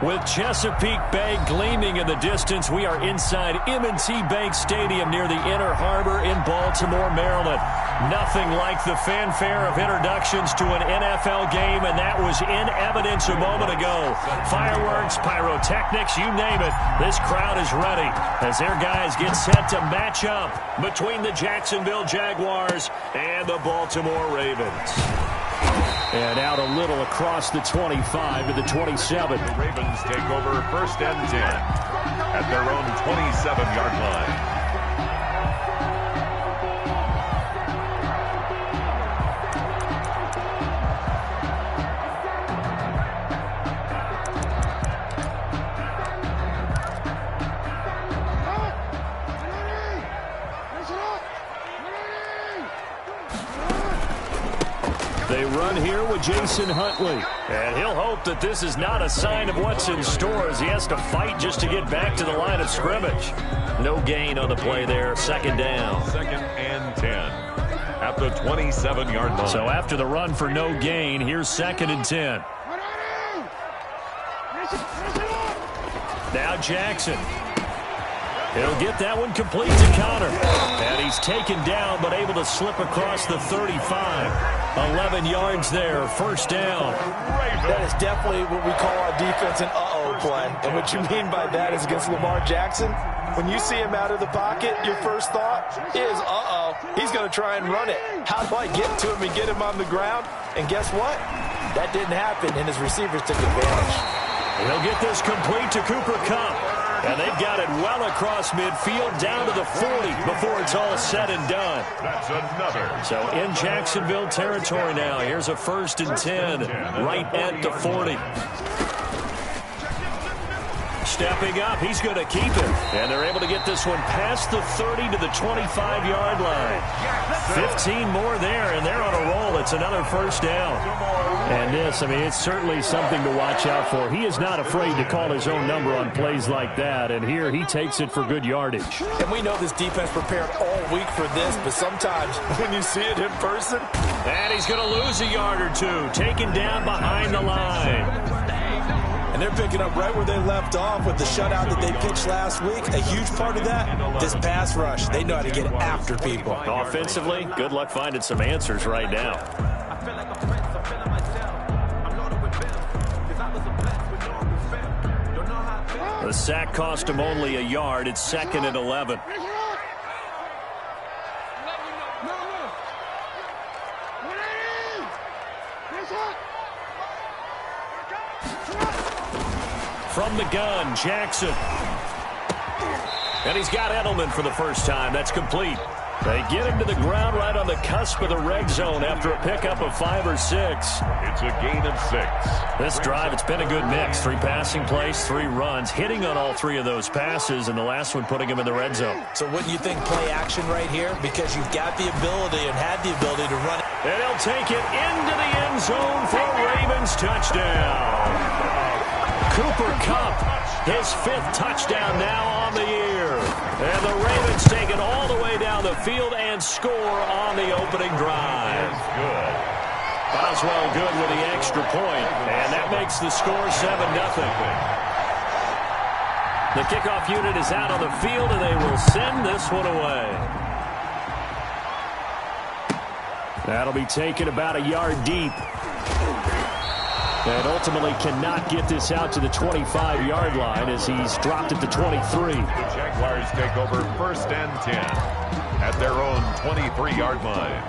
With Chesapeake Bay gleaming in the distance, we are inside M&T Bank Stadium near the Inner Harbor in Baltimore, Maryland. Nothing like the fanfare of introductions to an NFL game, and that was in evidence a moment ago. Fireworks, pyrotechnics, you name it. This crowd is ready as their guys get set to match up between the Jacksonville Jaguars and the Baltimore Ravens. And out a little across the 25 to the 27. The Ravens take over 1st and 10 at their own 27-yard line. They run here with Jason Huntley. And he'll hope that this is not a sign of what's in store as he has to fight just to get back to the line of scrimmage. No gain on the play there. 2nd down. 2nd and 10 at the 27-yard line. So after the run for no gain, here's 2nd and 10. Now Jackson. He'll get that one complete to Connor. And he's taken down but able to slip across the 35. 11 yards there, 1st down. That is definitely what we call our defense an uh-oh play. And what you mean by that is against Lamar Jackson, when you see him out of the pocket, your first thought is, uh-oh, he's going to try and run it. How do I get to him and get him on the ground? And guess what? That didn't happen, and his receivers took advantage. He'll get this complete to Cooper Kupp. And they've got it well across midfield down to the 40 before it's all said and done. That's another. So in Jacksonville territory now. Here's a 1st and 10 right at the 40. Stepping up, he's going to keep it. And they're able to get this one past the 30 to the 25-yard line. 15 more there, and they're on a roll. It's another 1st down. And this, I mean, it's certainly something to watch out for. He is not afraid to call his own number on plays like that, and here he takes it for good yardage. And we know this defense prepared all week for this, but sometimes when you see it in person. And he's going to lose a yard or two, taken down behind the line. And they're picking up right where they left off with the shutout that they pitched last week. A huge part of that, this pass rush. They know how to get after people. Offensively, good luck finding some answers right now. The sack cost him only a yard. It's 2nd and 11. From the gun, Jackson. And he's got Edelman for the first time. That's complete. They get him to the ground right on the cusp of the red zone after a pickup of 5 or 6. It's a gain of 6. This drive, it's been a good mix. 3 passing plays, 3 runs, hitting on all 3 of those passes, and the last one putting him in the red zone. So wouldn't you think play action right here? Because you've got the ability and had the ability to run it. And he'll take it into the end zone for a Ravens touchdown. Cooper Kupp, his 5th touchdown now on the year. And the Ravens take it all the way down the field and score on the opening drive. That's good. Boswell good with the extra point, and that makes the score 7-0. The kickoff unit is out on the field, and they will send this one away. That'll be taken about a yard deep. And ultimately cannot get this out to the 25-yard line as he's dropped it to 23. The Jaguars take over 1st and 10 at their own 23-yard line.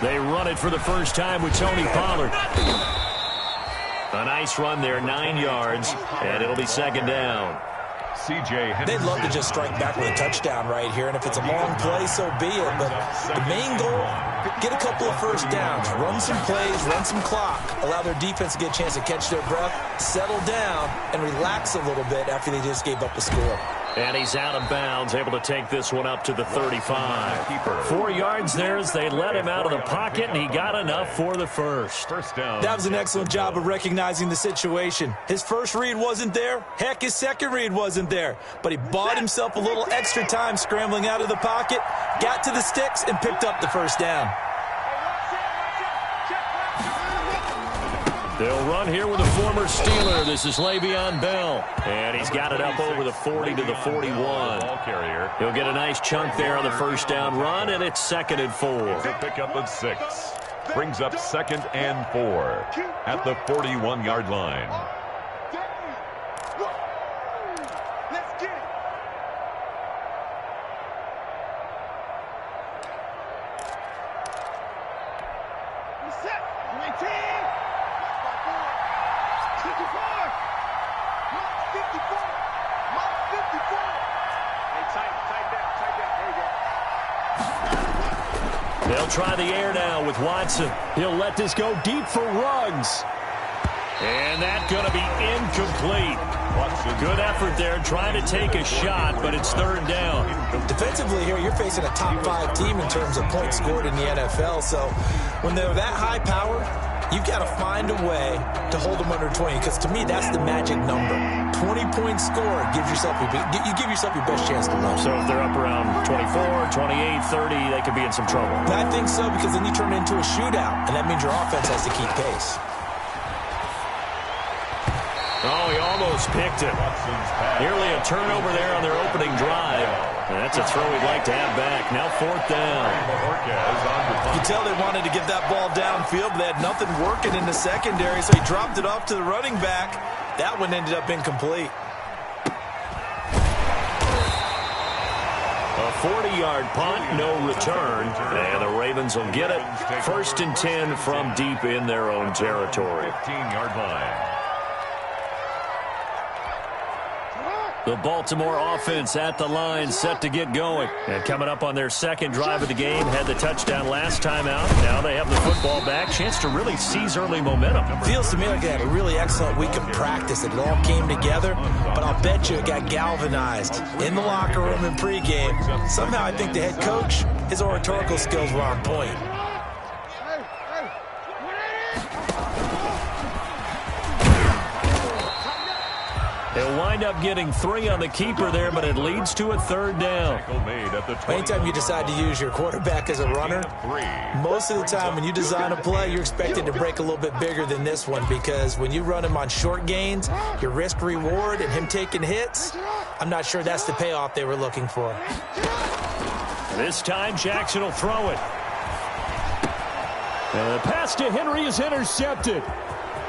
They run it for the first time with Tony Pollard. A nice run there, 9 yards, and it'll be 2nd down. They'd love to just strike back with a touchdown right here, and if it's a long play, so be it. But the main goal, get a couple of first downs, run some plays, run some clock, allow their defense to get a chance to catch their breath, settle down, and relax a little bit after they just gave up a score. And he's out of bounds, able to take this one up to the 35. 4 yards there as they let him out of the pocket, and he got enough for the first. First down. That was an excellent job of recognizing the situation. His first read wasn't there. Heck, his second read wasn't there. But he bought himself a little extra time scrambling out of the pocket, got to the sticks, and picked up the first down. They'll run here with a former Steeler. This is Le'Veon Bell. And he's got it up over the 40 to the 41. He'll get a nice chunk there on the first down run, and it's 2nd and 4. A pickup of 6. Brings up 2nd and 4 at the 41-yard line. They'll try the air now with Watson. He'll let this go deep for Ruggs. And that's going to be incomplete. Good effort there trying to take a shot, but it's 3rd down. Defensively here, you're facing a top 5 team in terms of points scored in the NFL. So when they're that high powered, you've got to find a way to hold them under 20, because to me, that's the magic number. 20 points scored gives yourself you give yourself your best chance to win. So if they're up around 24, 28, 30, they could be in some trouble. I think so, because then you turn it into a shootout, and that means your offense has to keep pace. Oh, he almost picked it. Nearly a turnover there on their opening drive. And that's a throw he'd like to have back. Now 4th down. You can tell they wanted to get that ball downfield, but they had nothing working in the secondary, so he dropped it off to the running back. That one ended up incomplete. A 40-yard punt, no return. And the Ravens will get it. 1st and 10 from deep in their own territory. 15-yard line. The Baltimore offense at the line, set to get going. And coming up on their 2nd drive of the game, had the touchdown last time out. Now they have the football back. Chance to really seize early momentum. Feels to me like they had a really excellent week of practice. It all came together, but I'll bet you it got galvanized in the locker room in pregame. Somehow I think the head coach, his oratorical skills were on point. They'll wind up getting 3 on the keeper there, but it leads to a 3rd down. Anytime you decide to use your quarterback as a runner, most of the time when you design a play, you're expected to break a little bit bigger than this one, because when you run him on short gains, your risk-reward and him taking hits, I'm not sure that's the payoff they were looking for. This time, Jackson will throw it. And the pass to Henry is intercepted.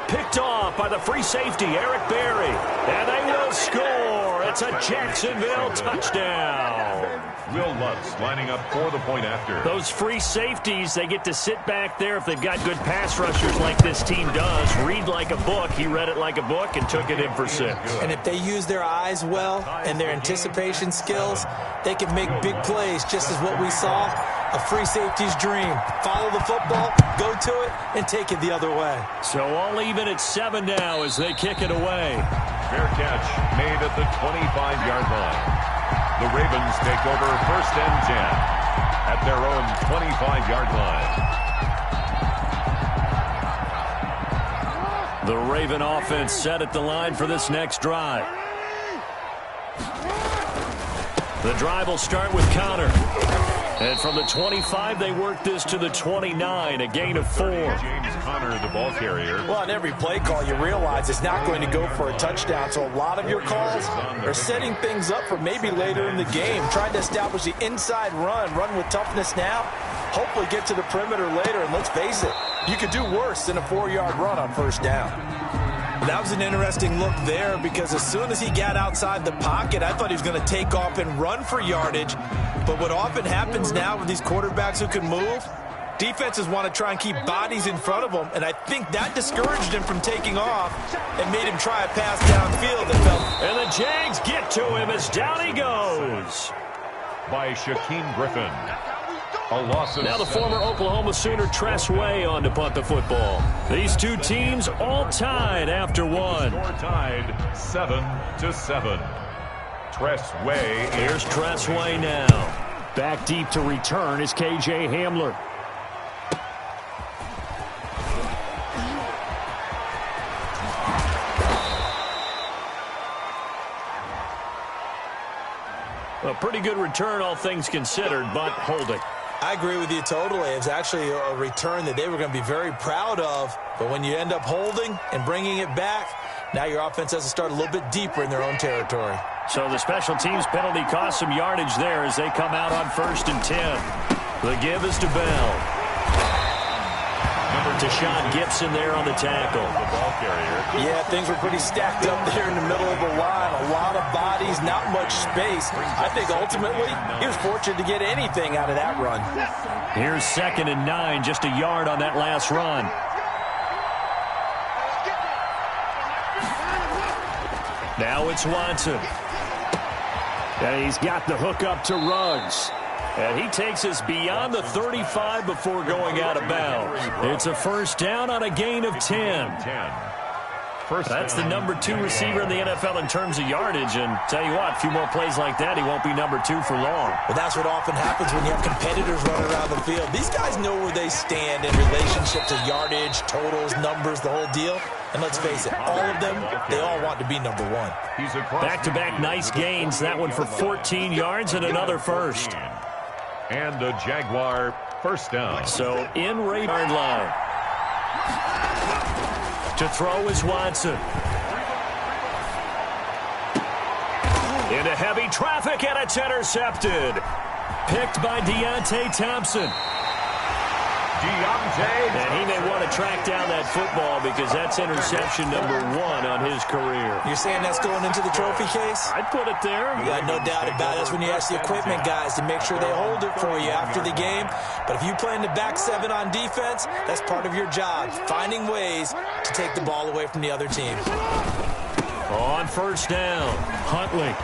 Picked off by the free safety, Eric Berry. And they will score. It's a Jacksonville touchdown. Will Lutz lining up for the point after. Those free safeties, they get to sit back there if they've got good pass rushers like this team does. Read like a book. He read it like a book and took it in for 6. And if they use their eyes well and their anticipation skills, they can make big plays, just as what we saw. A free safety's dream. Follow the football, go to it, and take it the other way. So all even at 7 now as they kick it away. Fair catch made at the 25-yard line. The Ravens take over 1st and 10 at their own 25-yard line. The Raven offense set at the line for this next drive. The drive will start with Connor. And from the 25, they work this to the 29, a gain of 4. James Conner, the ball carrier. Well, on every play call, you realize it's not going to go for a touchdown. So a lot of your calls are setting things up for maybe later in the game. Trying to establish the inside run with toughness now. Hopefully get to the perimeter later. And let's face it, you could do worse than a 4-yard run on 1st down. That was an interesting look there, because as soon as he got outside the pocket, I thought he was going to take off and run for yardage. But what often happens now with these quarterbacks who can move, defenses want to try and keep bodies in front of them, and I think that discouraged him from taking off and made him try a pass downfield that fell. And the Jags get to him as down he goes. By Shaquem Griffin. A loss of now the former Oklahoma Sooner Tress Way on to punt the football. These two teams all tied after 1. Score tied 7-7. Tressway. Here's Tressway now. Back deep to return is K.J. Hamler. A pretty good return, all things considered, but holding. I agree with you totally. It's actually a return that they were going to be very proud of. But when you end up holding and bringing it back, now your offense has to start a little bit deeper in their own territory. So the special teams penalty cost some yardage there as they come out on 1st and 10. The give is to Bell. Deshaun Gibson there on the tackle. The ball carrier. Yeah, things were pretty stacked up there in the middle of the line. A lot of bodies, not much space. I think ultimately he was fortunate to get anything out of that run. Here's 2nd and 9, just a yard on that last run. Now it's Watson. And he's got the hook up to Ruggs. And he takes us beyond the 35 before going out of bounds. It's a 1st down on a gain of 10. That's the number 2 receiver in the NFL in terms of yardage. And tell you what, a few more plays like that, he won't be number 2 for long. But that's what often happens when you have competitors running around the field. These guys know where they stand in relationship to yardage, totals, numbers, the whole deal. And let's face it, all of them, they all want to be number 1. Back-to-back nice gains. That one for 14 yards and another first. And the Jaguar 1st down. So in radar line. To throw is Watson. Into heavy traffic, and it's intercepted. Picked by Deontay Thompson. And he may want to track down that football because that's interception number 1 on his career. You're saying that's going into the trophy case? I'd put it there. Yeah, no doubt about it. That's when you ask the equipment guys to make sure they hold it for you after the game. But if you play in the back 7 on defense, that's part of your job, finding ways to take the ball away from the other team. On 1st down, Huntley.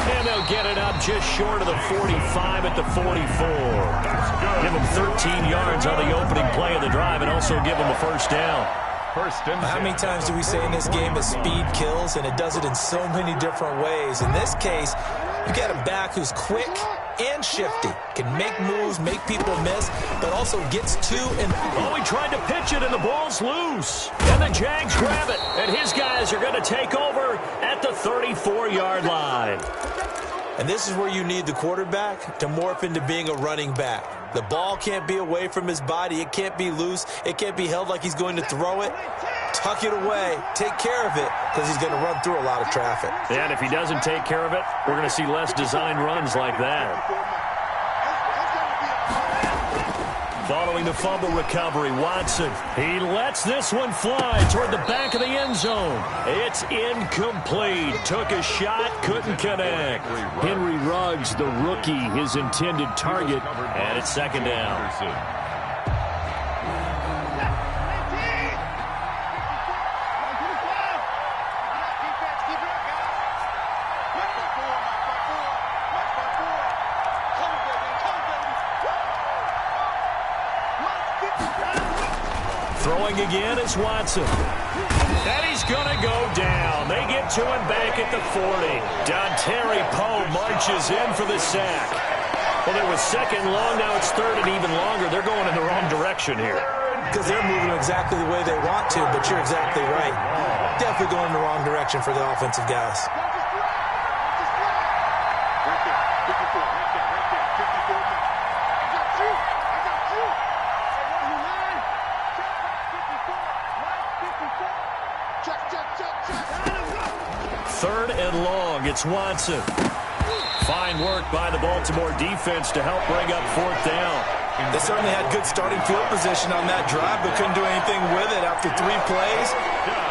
And they'll get it up just short of the 45 at the 44. Give them 13 yards on the opening play of the drive and also give them a 1st down. How many times do we say in this game that speed kills, and it does it in so many different ways? In this case, you got a back who's quick and shifty, can make moves, make people miss, but also gets to and... Oh, he tried to pitch it, and the ball's loose. And the Jags grab it, and his guys are going to take over at the 34-yard line. And this is where you need the quarterback to morph into being a running back. The ball can't be away from his body. It can't be loose. It can't be held like he's going to throw it. Tuck it away. Take care of it because he's going to run through a lot of traffic. And if he doesn't take care of it, we're going to see less design runs like that. Following the fumble recovery, Watson. He lets this one fly toward the back of the end zone. It's incomplete. Took a shot, couldn't connect. Henry Ruggs, the rookie, his intended target. And it's 2nd down. Throwing again is Watson. And he's going to go down. They get to him back at the 40. Dontari Poe marches in for the sack. Well, it was 2nd long. Now it's 3rd and even longer. They're going in the wrong direction here. Because they're moving exactly the way they want to, but you're exactly right. Definitely going in the wrong direction for the offensive guys. Third and long, it's Watson. Fine work by the Baltimore defense to help bring up 4th down. They certainly had good starting field position on that drive, but couldn't do anything with it after 3 plays.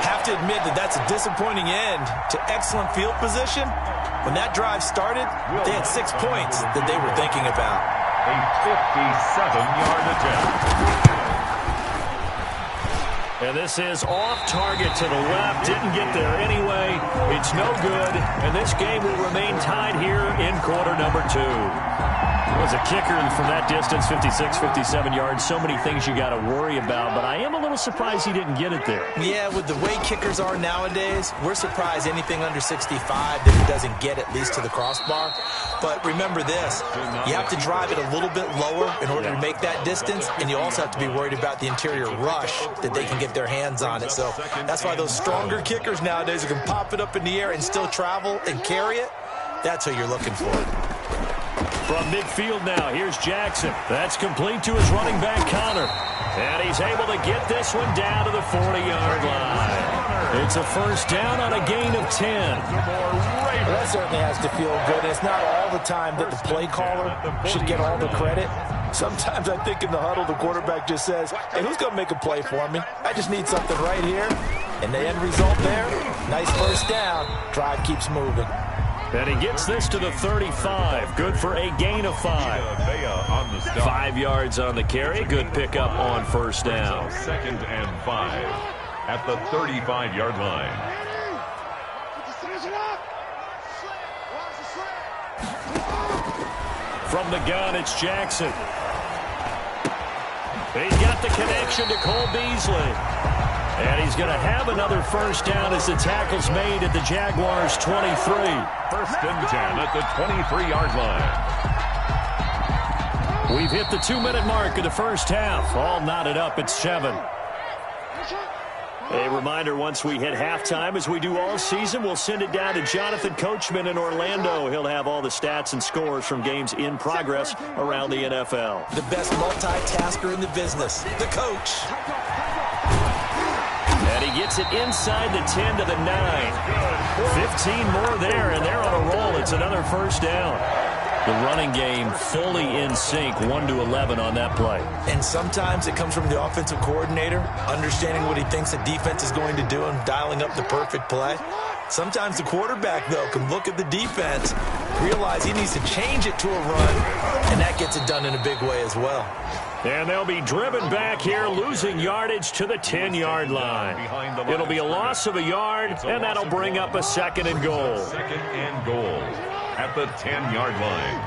Have to admit that that's a disappointing end to excellent field position. When that drive started, they had 6 points that they were thinking about. A 57-yard attempt. And this is off target to the left. Didn't get there anyway. It's no good. And this game will remain tied here in quarter number 2. As a kicker from that distance, 56, 57 yards, so many things you got to worry about, but I am a little surprised he didn't get it there. Yeah, with the way kickers are nowadays, we're surprised anything under 65 that he doesn't get at least to the crossbar. But remember this, you have to drive it a little bit lower in order to make that distance, and you also have to be worried about the interior rush that they can get their hands on it. So that's why those stronger kickers nowadays who can pop it up in the air and still travel and carry it, that's who you're looking for. From midfield now, here's Jackson. That's complete to his running back, Connor. And he's able to get this one down to the 40-yard line. It's a first down on a gain of 10. Well, that certainly has to feel good. It's not all the time that the play caller should get all the credit. Sometimes I think in the huddle, the quarterback just says, hey, who's going to make a play for me? I just need something right here. And the end result there, nice first down. Drive keeps moving. And he gets this to the 35. Good for a gain of 5. 5 yards on the carry. Good pickup on first down. 2nd and 5 at the 35-yard line. From the gun, it's Jackson. He's got the connection to Cole Beasley. And he's going to have another first down as the tackle's made at the Jaguars' 23. 1st and 10 at the 23-yard line. We've hit the 2-minute mark of the first half. All knotted up at 7. A reminder, once we hit halftime, as we do all season, we'll send it down to Jonathan Coachman in Orlando. He'll have all the stats and scores from games in progress around the NFL. The best multitasker in the business, the coach. And he gets it inside the 10 to the 9. 15 more there, and they're on a roll. It's another first down. The running game fully in sync, 1-11 on that play. And sometimes it comes from the offensive coordinator, understanding what he thinks the defense is going to do and dialing up the perfect play. Sometimes the quarterback, though, can look at the defense, realize he needs to change it to a run, and that gets it done in a big way as well. And they'll be driven back here, losing yardage to the 10-yard line. It'll be a loss of a yard, and that'll bring up a 2nd and goal. 2nd and goal at the 10-yard line.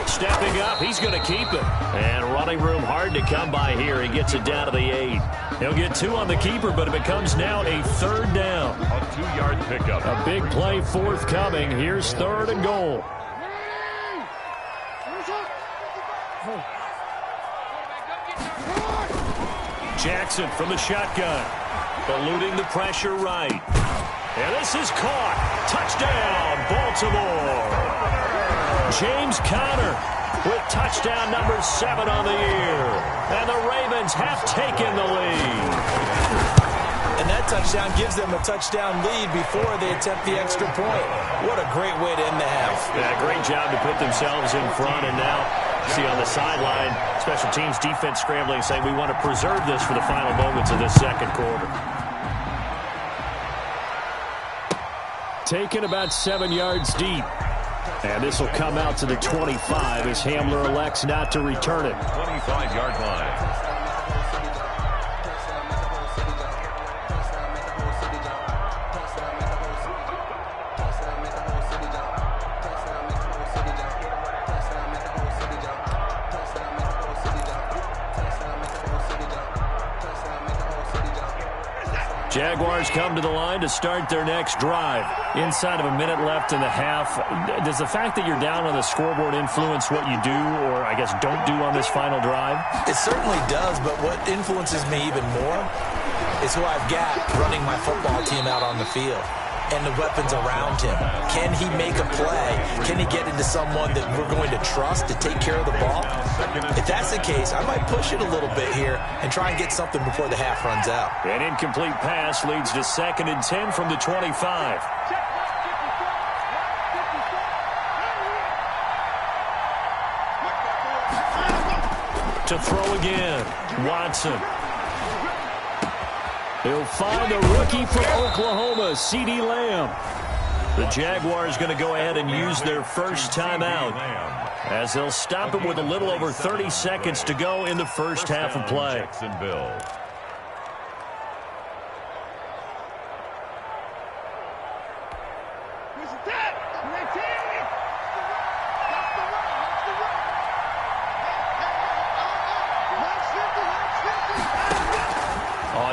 Stepping up, he's going to keep it. And running room hard to come by here. He gets it down to the 8. He'll get 2 on the keeper, but it becomes now a 3rd down. A 2-yard pickup. A big play forthcoming. Here's 3rd and goal. Jackson from the shotgun. Eluding the pressure right. And this is caught. Touchdown, Baltimore. James Conner with touchdown number 7 on the year. And the Ravens have taken the lead. And that touchdown gives them a touchdown lead before they attempt the extra point. What a great way to end the half. Yeah, great job to put themselves in front. And now, see on the sideline, special teams defense scrambling, saying we want to preserve this for the final moments of this second quarter. Taken about 7 yards deep. And this will come out to the 25 as Hamler elects not to return it. 25-yard line. Jaguars come to the line to start their next drive. Inside of a minute left in the half, does the fact that you're down on the scoreboard influence what you do or, I guess, don't do on this final drive? It certainly does, but what influences me even more is who I've got running my football team out on the field and the weapons around him. Can he make a play? Can he get into someone that we're going to trust to take care of the ball? If that's the case, I might push it a little bit here and try and get something before the half runs out. An incomplete pass leads to 2nd and 10 from the 25. To throw again, Watson. He'll find the rookie from Oklahoma, CeeDee Lamb. The Jaguars going to go ahead and use their first timeout as they'll stop it with a little over 30 seconds to go in the first half of play. Jacksonville.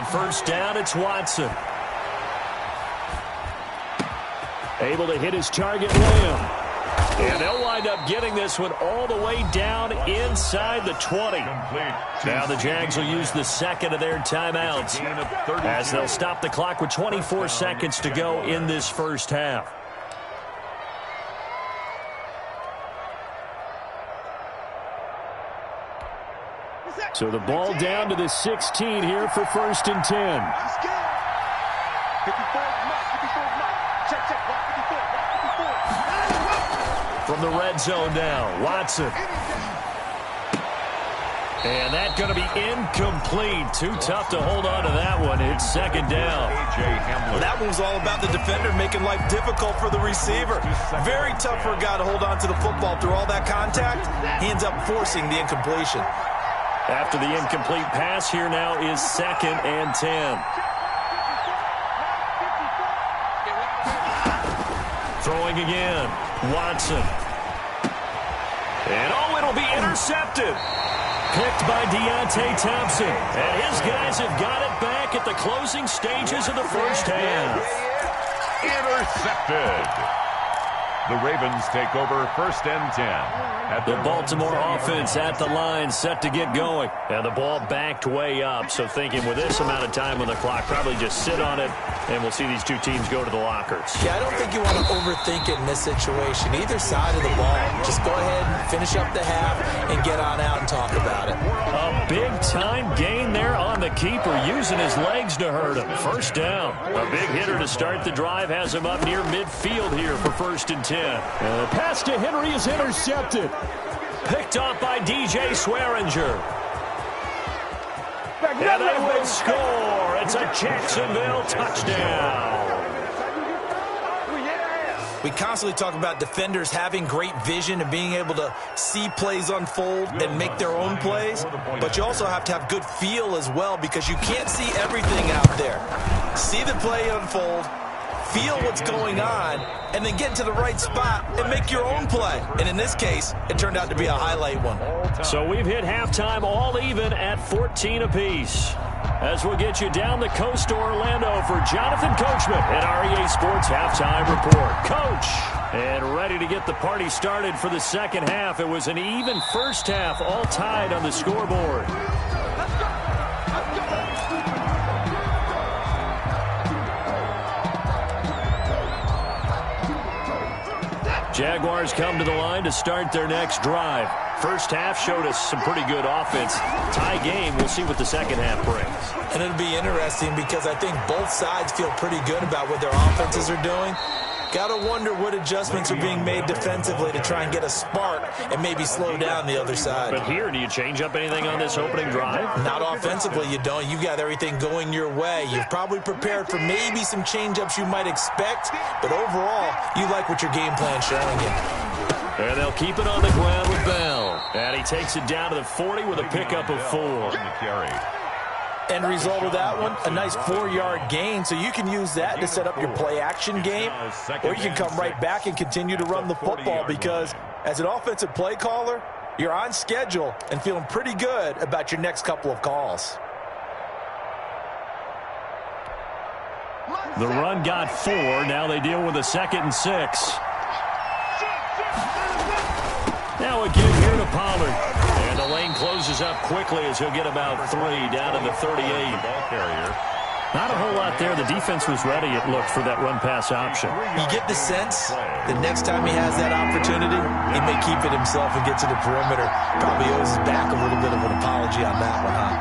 on first down, it's Watson. Able to hit his target, Lamb. And they'll wind up getting this one all the way down inside the 20. Now the Jags will use the second of their timeouts as they'll stop the clock with 24 seconds to go in this first half. So the ball down to the 16 here for first and 10. From the red zone now, Watson. And that's going to be incomplete. Too tough to hold on to that one. It's second down. Well, that one was all about the defender making life difficult for the receiver. Very tough for a guy to hold on to the football through all that contact. He ends up forcing the incompletion. After the incomplete pass, here now is second and 10. Throwing again, Watson. And it'll be intercepted. Picked by Deontay Thompson. And his guys have got it back at the closing stages of the first half. Intercepted. The Ravens take over first and 10. The Baltimore offense at the line, set to get going. And the ball backed way up. So thinking with this amount of time on the clock, probably just sit on it, and we'll see these two teams go to the lockers. Yeah, I don't think you want to overthink it in this situation. Either side of the ball. Just go ahead and finish up the half and get on out and talk about it. A big-time gain there on the keeper, using his legs to hurt him. First down. A big hitter to start the drive has him up near midfield here for first and 10. And the pass to Henry is intercepted. Picked off by DJ Swearinger. And they will score. It's a Jacksonville touchdown. We constantly talk about defenders having great vision and being able to see plays unfold and make their own plays. But you also have to have good feel as well, because you can't see everything out there. See the play unfold, feel what's going on, and then get to the right spot and make your own play. And in this case, it turned out to be a highlight one. So we've hit halftime all even at 14 apiece. As we'll get you down the coast to Orlando for Jonathan Coachman at REA Sports Halftime Report. Coach, and ready to get the party started for the second half. It was an even first half, all tied on the scoreboard. Jaguars come to the line to start their next drive. First half showed us some pretty good offense. Tie game, we'll see what the second half brings. And it'll be interesting because I think both sides feel pretty good about what their offenses are doing. Got to wonder what adjustments are being made defensively to try and get a spark and maybe slow down the other side. But here, do you change up anything on this opening drive? Not offensively, you don't. You've got everything going your way. You've probably prepared for maybe some change-ups you might expect, but overall, you like what your game plan's showing you. And they'll keep it on the ground with Bell. And he takes it down to the 40 with a pickup of 4. End result of that one, a nice 4-yard gain, so you can use that to set up your play-action game, or you can come right back and continue to run the football, because as an offensive play caller, you're on schedule and feeling pretty good about your next couple of calls. The run got 4. Now they deal with a 2nd and 6. Now again here to Pollard. And the lane closes up quickly as he'll get about 3 down to the 38. Ball carrier. Not a whole lot there. The defense was ready, it looked, for that run-pass option. You get the sense the next time he has that opportunity, he may keep it himself and get to the perimeter. Probably owes his back a little bit of an apology on that one, huh?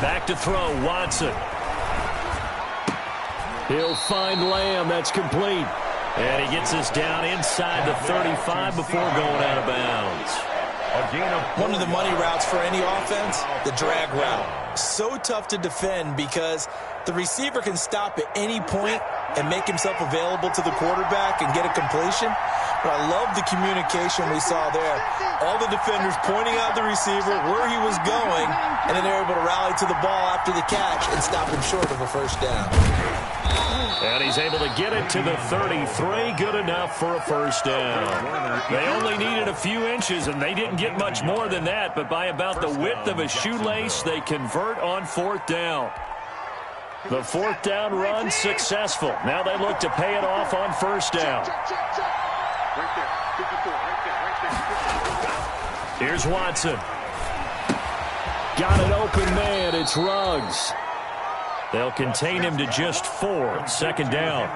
Back to throw, Watson. He'll find Lamb. That's complete. And he gets us down inside the 35 before going out of bounds. One of the money routes for any offense, the drag route. So tough to defend because the receiver can stop at any point and make himself available to the quarterback and get a completion. But I love the communication we saw there. All the defenders pointing out the receiver, where he was going, and then they're able to rally to the ball after the catch and stop him short of a first down. And he's able to get it to the 33. Good enough for a first down. They only needed a few inches, and they didn't get much more than that. But by about the width of a shoelace, they convert on fourth down. The fourth down run successful. Now they look to pay it off on first down. Here's Watson. Got an open man. It's Ruggs. They'll contain him to just 4. Second down.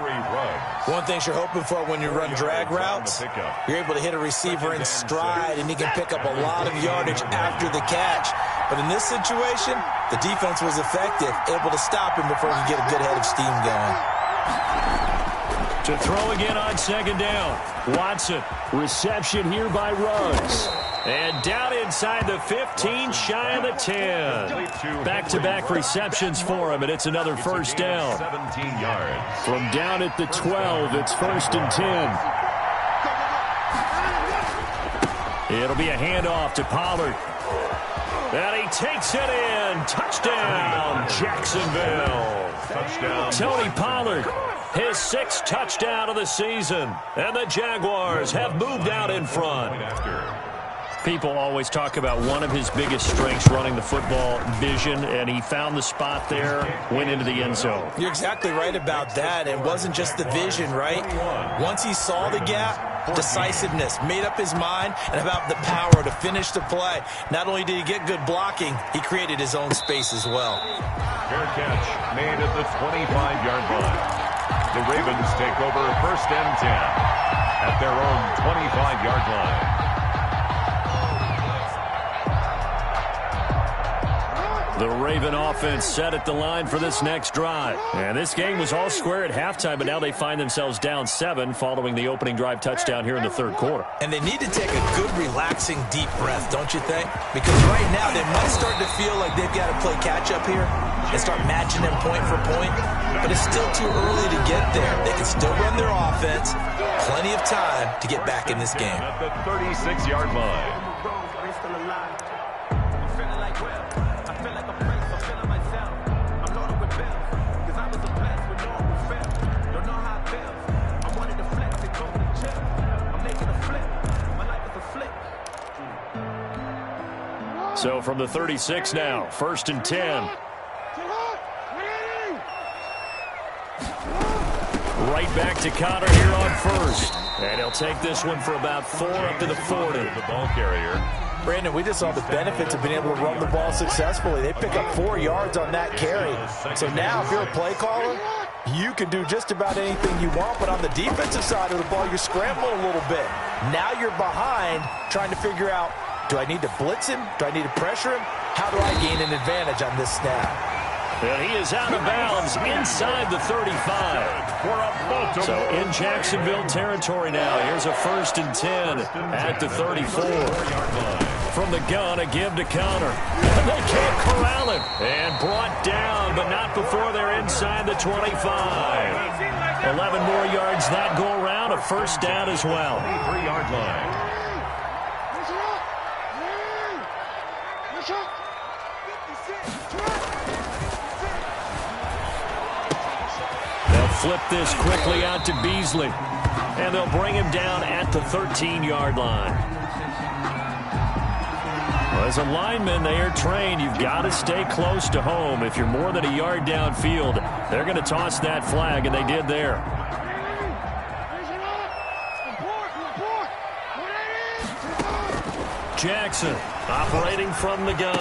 One thing you're hoping for when you run drag routes, you're able to hit a receiver in stride, and he can pick up a lot of yardage after the catch. But in this situation, the defense was effective, able to stop him before he could get a good head of steam going. To throw again on second down. Watson. Reception here by Ruggs. And down inside the 15, shy of the 10. Back-to-back receptions for him, and it's another first down. 17 yards. From down at the 12, it's first and 10. It'll be a handoff to Pollard. And he takes it in. Touchdown, Jacksonville. Touchdown. Tony Pollard, his 6th touchdown of the season. And the Jaguars have moved out in front. People always talk about one of his biggest strengths, running the football, vision, and he found the spot there, went into the end zone. You're exactly right about that. It wasn't just the vision, right? Once he saw the gap, decisiveness, made up his mind, and about the power to finish the play. Not only did he get good blocking, he created his own space as well. Fair catch made at the 25-yard line. The Ravens take over first and 10 at their own 25-yard line. The Raven offense set at the line for this next drive. And this game was all square at halftime, but now they find themselves down 7 following the opening drive touchdown here in the third quarter. And they need to take a good, relaxing, deep breath, don't you think? Because right now they might start to feel like they've got to play catch-up here and start matching them point for point. But it's still too early to get there. They can still run their offense. Plenty of time to get back in this game. At the 36-yard line. So from the 36 now, first and 10. Right back to Connor here on first. And he'll take this one for about 4 up to the 40. The ball carrier. Brandon, we just saw the benefits of being able to run the ball successfully. They pick up 4 yards on that carry. So now if you're a play caller, you can do just about anything you want. But on the defensive side of the ball, you're scrambling a little bit. Now you're behind trying to figure out, do I need to blitz him? Do I need to pressure him? How do I gain an advantage on this snap? And he is out of bounds inside the 35. So in Jacksonville territory now. Here's a first and 10 at the 34. From the gun, a give to Connor. And they can't corral him. And brought down, but not before they're inside the 25. 11 more yards that go around. A first down as well. 3-yard line. Flip this quickly out to Beasley. And they'll bring him down at the 13-yard line. Well, as a lineman, they are trained. You've got to stay close to home. If you're more than a yard downfield, they're going to toss that flag, and they did there. Jackson operating from the gun.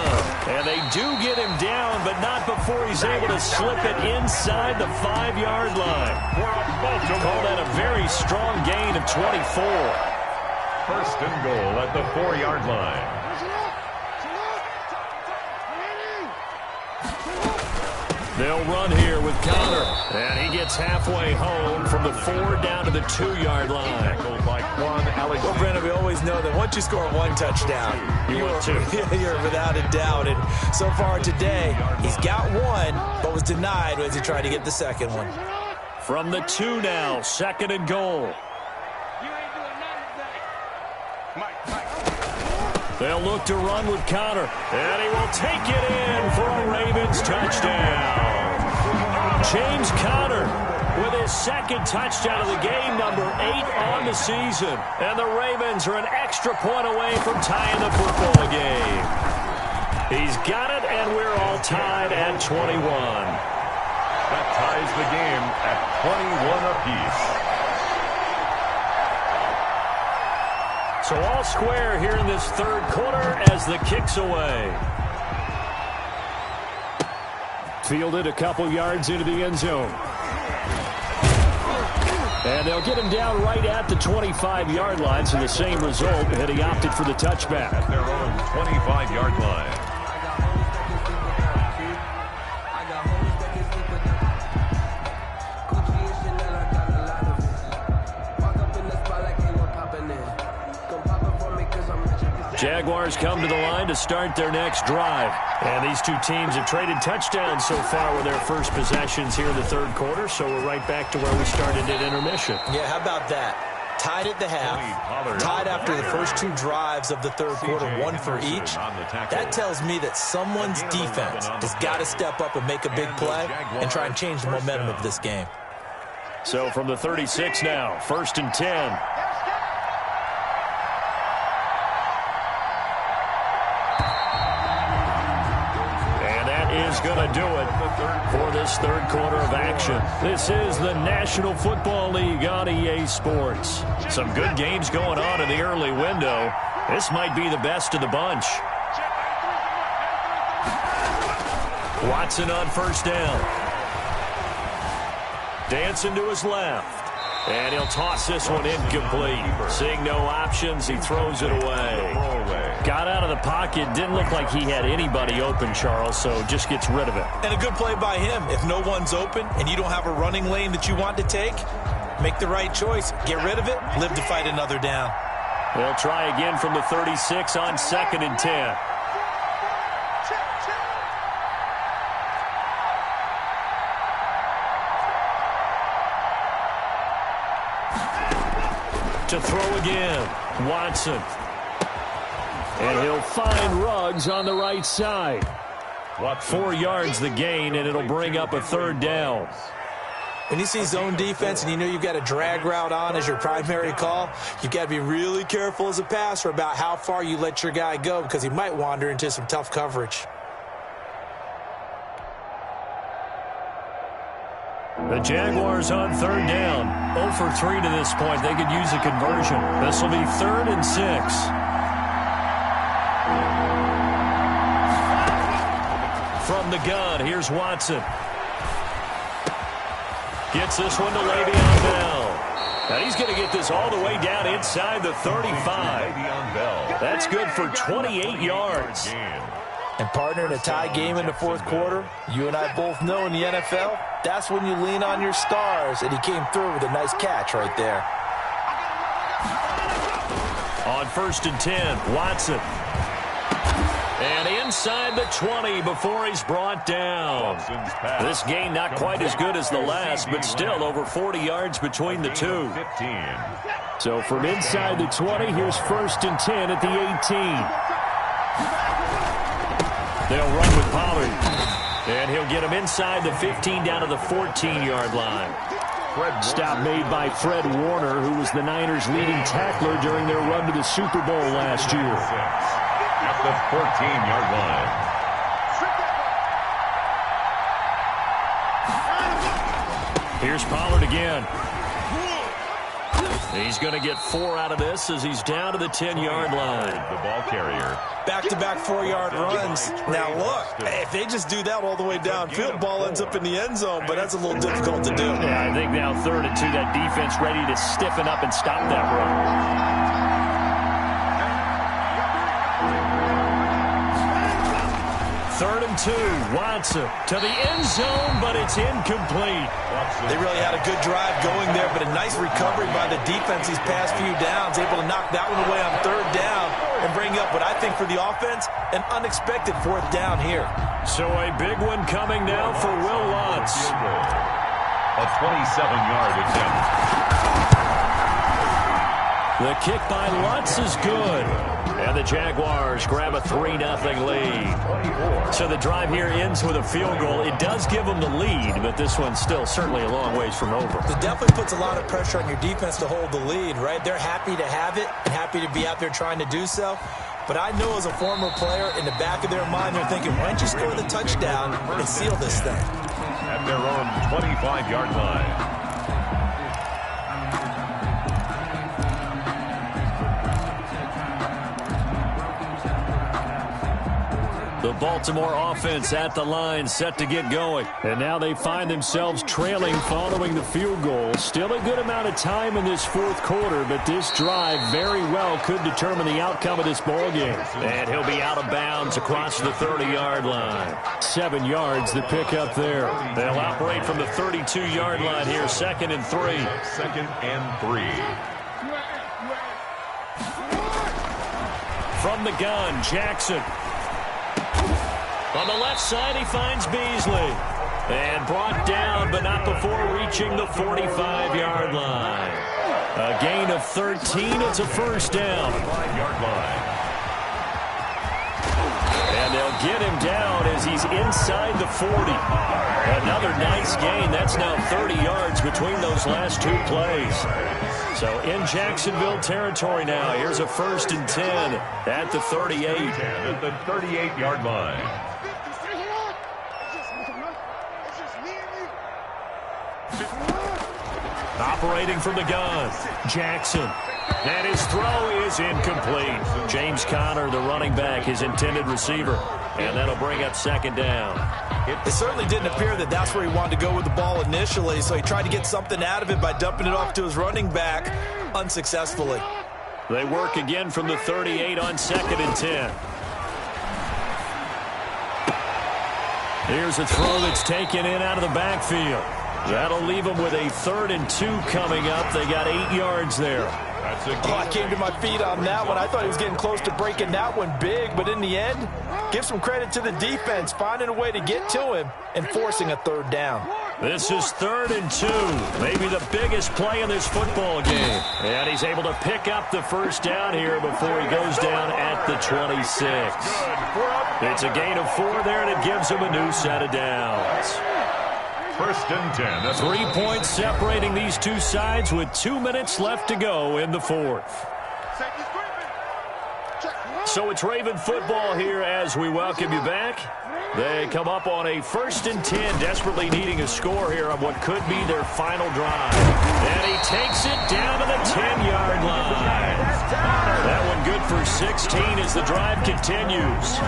And they do get him down, but not before he's able to slip it inside the 5-yard line. Call that a very strong gain of 24. First and goal at the 4-yard line. They'll run here with Connor. And he gets halfway home from the 4 down to the 2-yard line. Well, Brandon, we always know that once you score 1 touchdown, you're without a doubt. And so far today, he's got 1, but was denied as he tried to get the second one. From the 2 now, 2nd and goal. They'll look to run with Connor, and he will take it in for a Ravens touchdown. James Conner with his 2nd touchdown of the game, number 8 on the season. And the Ravens are an extra point away from tying the football game. He's got it, and we're all tied at 21. That ties the game at 21 apiece. So all square here in this 3rd quarter as the kick's away. Fielded a couple yards into the end zone. And they'll get him down right at the 25-yard line, so the same result, and he opted for the touchback. At their own 25-yard line. Jaguars come to the line to start their next drive. And these two teams have traded touchdowns so far with their first possessions here in the 3rd quarter, so we're right back to where we started at intermission. Yeah, how about that? Tied at the half, tied after the first 2 drives of the 3rd quarter, 1 for each. That tells me that someone's defense has got to step up and make a big play and try and change the momentum of this game. So from the 36 now, 1st and 10. Is going to do it for this 3rd quarter of action. This is the National Football League on EA Sports. Some good games going on in the early window. This might be the best of the bunch. Watson on 1st down. Dancing to his left. And he'll toss this one incomplete. Seeing no options, he throws it away. Got out of the pocket. Didn't look like he had anybody open, Charles, so just gets rid of it. And a good play by him. If no one's open and you don't have a running lane that you want to take, make the right choice. Get rid of it. Live to fight another down. They'll try again from the 36 on 2nd and 10. To throw again, Watson. And he'll find Ruggs on the right side. 4 yards the gain, and it'll bring up a 3rd down. When you see zone defense and you know you've got a drag route on as your primary call, you've got to be really careful as a passer about how far you let your guy go because he might wander into some tough coverage. The Jaguars on 3rd down. 0 for 3 to this point. They could use a conversion. This will be 3rd and 6. From the gun, here's Watson. Gets this one to Le'Veon Bell. And he's going to get this all the way down inside the 35. That's good for 28 yards. And, partner, in a tie game in the 4th quarter, you and I both know in the NFL, that's when you lean on your stars, and he came through with a nice catch right there. On 1st and 10, Watson. And inside the 20 before he's brought down. This game not quite as good as the last, but still over 40 yards between the two. So from inside the 20, here's 1st and 10 at the 18. They'll run with Pollard. And he'll get him inside the 15 down to the 14-yard line. Stop made by Fred Warner, who was the Niners' leading tackler during their run to the Super Bowl last year. At the 14-yard line. Here's Pollard again. He's going to get 4 out of this as he's down to the 10-yard line. The ball carrier. Back-to-back 4-yard runs. Now, look, if they just do that all the way downfield, ball ends up in the end zone, but that's a little difficult to do. Yeah, I think now 3rd and 2, that defense ready to stiffen up and stop that run. 3rd and 2, Watson to the end zone, but it's incomplete. They really had a good drive going there, but a nice recovery by the defense these past few downs, able to knock that one away on 3rd down and bring up what I think for the offense, an unexpected 4th down here. So a big one coming now for Will Lutz. A 27-yard attempt. The kick by Lutz is good. And the Jaguars grab a 3-0 lead. So the drive here ends with a field goal. It does give them the lead, but this one's still certainly a long ways from over. It definitely puts a lot of pressure on your defense to hold the lead, right? They're happy to have it and happy to be out there trying to do so. But I know as a former player, in the back of their mind, they're thinking, why don't you score the touchdown and seal this thing? At their own 25-yard line. The Baltimore offense at the line, set to get going. And now they find themselves trailing following the field goal. Still a good amount of time in this fourth quarter, but this drive very well could determine the outcome of this ball game. And he'll be out of bounds across the 30-yard line. 7 yards the pick up there. They'll operate from the 32-yard line here, 2nd and 3. 2nd and 3. From the gun, Jackson. On the left side, he finds Beasley. And brought down, but not before reaching the 45-yard line. A gain of 13. It's a first down. 5-yard line. And they'll get him down as he's inside the 40. Another nice gain. That's now 30 yards between those last two plays. So in Jacksonville territory now. Here's a 1st and 10 at the 38. At the 38-yard line. Operating from the gun, Jackson. And his throw is incomplete. James Conner, the running back, his intended receiver. And that'll bring up 2nd down. It certainly didn't appear that that's where he wanted to go with the ball initially, so he tried to get something out of it by dumping it off to his running back unsuccessfully. They work again from the 38 on 2nd and 10. Here's a throw that's taken in out of the backfield. That'll leave them with a 3rd and 2 coming up. They got 8 yards there. I came to my feet on that one. I thought he was getting close to breaking that one big, but in the end, give some credit to the defense, finding a way to get to him and forcing a 3rd down. This is 3rd and 2, maybe the biggest play in this football game. And he's able to pick up the first down here before he goes down at the 26. It's a gain of 4 there, and it gives him a new set of downs. 1st and 10. 3 points separating these two sides with 2 minutes left to go in the 4th. So it's Raven football here as we welcome you back. They come up on a 1st and 10, desperately needing a score here on what could be their final drive. And he takes it down to the 10-yard line. That one good for 16 as the drive continues.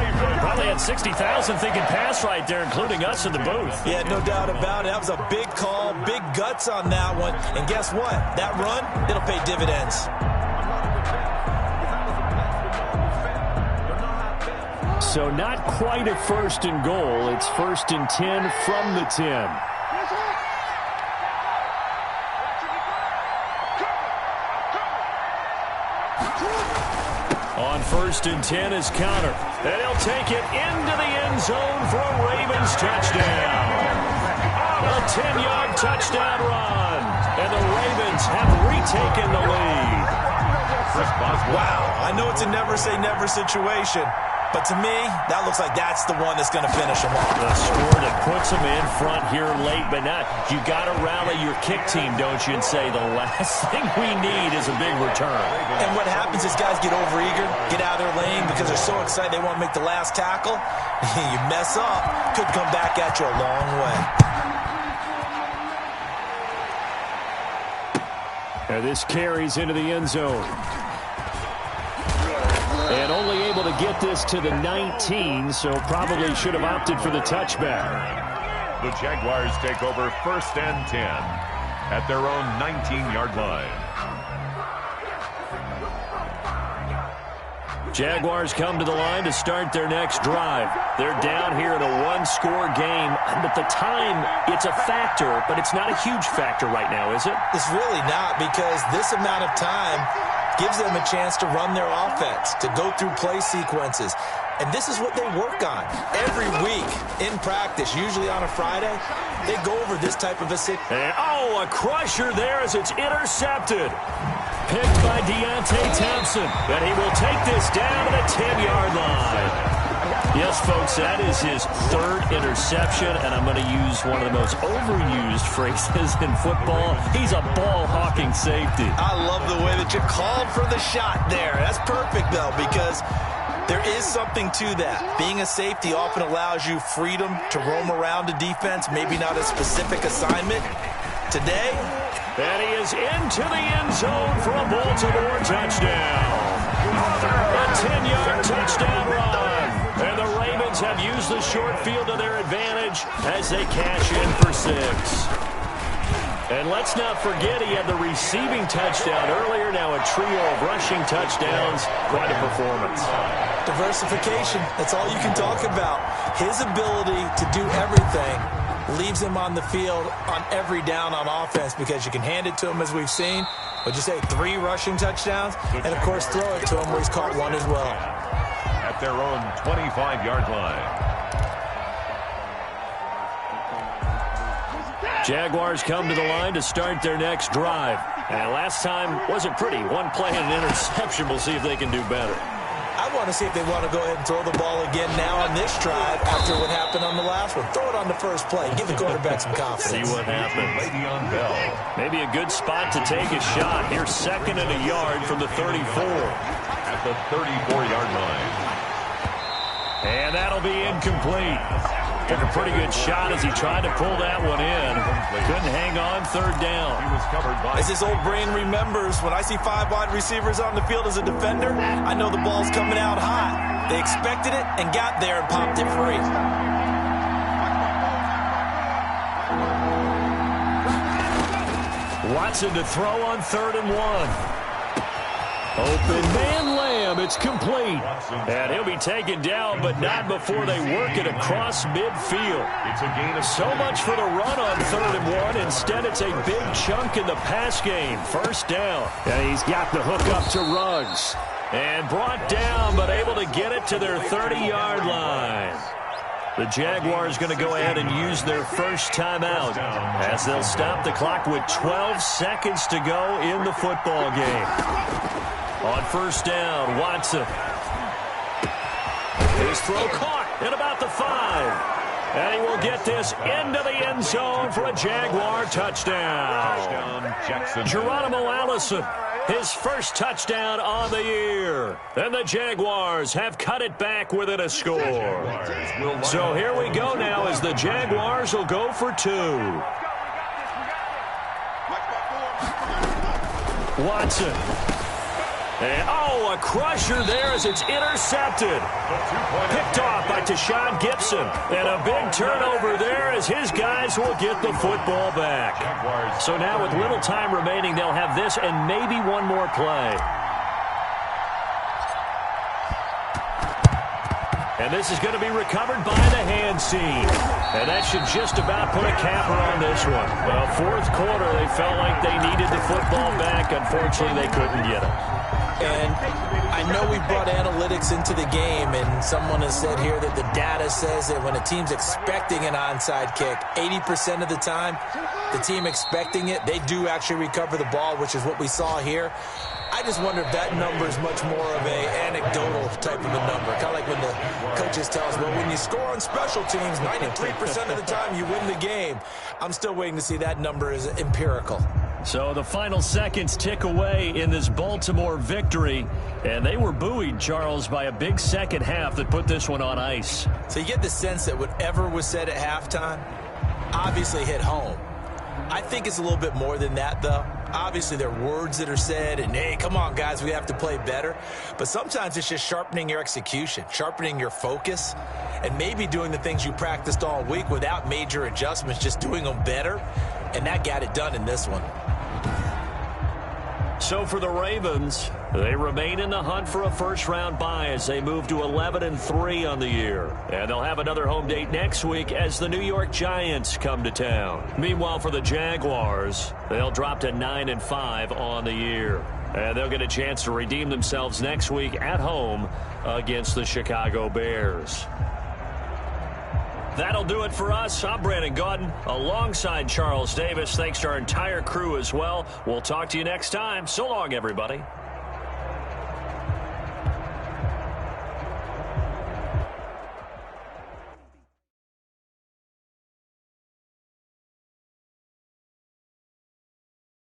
Probably had 60,000 thinking pass right there, including us in the booth. Yeah, no doubt about it. That was a big call, big guts on that one. And guess what? That run, it'll pay dividends. So not quite a 1st and goal. It's 1st and 10 from the 10. On 1st and 10 is Conner. And he'll take it into the end zone for a Ravens touchdown. A 10-yard touchdown run. And the Ravens have retaken the lead. Wow, I know it's a never-say-never situation. But to me, that looks like that's the one that's going to finish them off. The score that puts them in front here late, but not. You got to rally your kick team, don't you, and say the last thing we need is a big return. And what happens is guys get overeager, get out of their lane because they're so excited they want to make the last tackle. You mess up, could come back at you a long way. And this carries into the end zone. And only able to get this to the 19, so probably should have opted for the touchback. The Jaguars take over 1st and 10 at their own 19-yard line. Jaguars come to the line to start their next drive. They're down here in a one-score game, but the time, it's a factor, but it's not a huge factor right now, is it? It's really not, because this amount of time, gives them a chance to run their offense, to go through play sequences. And this is what they work on every week in practice, usually on a Friday. They go over this type of a situation. And, a crusher there as it's intercepted. Picked by Deontay Thompson. And he will take this down to the 10-yard line. Yes, folks, that is his third interception, and I'm going to use one of the most overused phrases in football. He's a ball-hawking safety. I love the way that you called for the shot there. That's perfect, though, because there is something to that. Being a safety often allows you freedom to roam around a defense, maybe not a specific assignment. Today, and he is into the end zone for a Baltimore touchdown. A 10-yard touchdown run. And the Ravens have used the short field to their advantage as they cash in for 6. And let's not forget he had the receiving touchdown earlier. Now a trio of rushing touchdowns. Quite a performance. Diversification. That's all you can talk about. His ability to do everything leaves him on the field on every down on offense because you can hand it to him, as we've seen. Would you say 3 rushing touchdowns? And, of course, throw it to him where he's caught 1 as well. At their own 25-yard line. Jaguars come to the line to start their next drive. And last time wasn't pretty. 1 play and an interception. We'll see if they can do better. I want to see if they want to go ahead and throw the ball again now on this drive after what happened on the last one. Throw it on the first play. Give the quarterback some confidence. See what happens. Le'Veon Bell. Maybe a good spot to take a shot. Here's 2nd and a yard from the 34. At the 34-yard line. And that'll be incomplete. Took a pretty good shot as he tried to pull that one in. Couldn't hang on 3rd down. He was covered by... As his old brain remembers, when I see 5 wide receivers on the field as a defender, I know the ball's coming out hot. They expected it and got there and popped it free. Watson to throw on 3rd and 1. Open man Lamb, it's complete. And he'll be taken down, but not before they work it across midfield. It's a gain of so much for the run on 3rd and 1. Instead, it's a big chunk in the pass game. 1st down. And he's got the hook up to Ruggs. And brought down, but able to get it to their 30-yard line. The Jaguars going to go ahead and use their first timeout as they'll stop the clock with 12 seconds to go in the football game. On 1st down, Watson. His throw caught at about the 5. And he will get this into the end zone for a Jaguar touchdown. Geronimo Allison, his first touchdown on the year. And the Jaguars have cut it back within a score. So here we go now as the Jaguars will go for 2. Watson. And, a crusher there as it's intercepted. Picked off by Tashawn Gibson. And a big turnover there as his guys will get the football back. So now with little time remaining, they'll have this and maybe one more play. And this is going to be recovered by the hand team. And that should just about put a capper on this one. Well, 4th quarter, they felt like they needed the football back. Unfortunately, they couldn't get it. And I know we brought analytics into the game, and someone has said here that the data says that when a team's expecting an onside kick, 80% of the time, the team expecting it, they do actually recover the ball, which is what we saw here. I just wonder if that number is much more of a anecdotal type of a number. Kind of like when the coaches tell us, well, when you score on special teams, 93% of the time you win the game. I'm still waiting to see that number is empirical. So the final seconds tick away in this Baltimore victory. And they were buoyed, Charles, by a big second half that put this one on ice. So you get the sense that whatever was said at halftime obviously hit home. I think it's a little bit more than that, though. Obviously, there are words that are said, and, hey, come on, guys, we have to play better. But sometimes it's just sharpening your execution, sharpening your focus, and maybe doing the things you practiced all week without major adjustments, just doing them better. And that got it done in this one. So for the Ravens, they remain in the hunt for a first-round bye as they move to 11-3 on the year. And they'll have another home date next week as the New York Giants come to town. Meanwhile, for the Jaguars, they'll drop to 9-5 on the year. And they'll get a chance to redeem themselves next week at home against the Chicago Bears. That'll do it for us. I'm Brandon Gaudin alongside Charles Davis. Thanks to our entire crew as well. We'll talk to you next time. So long, everybody.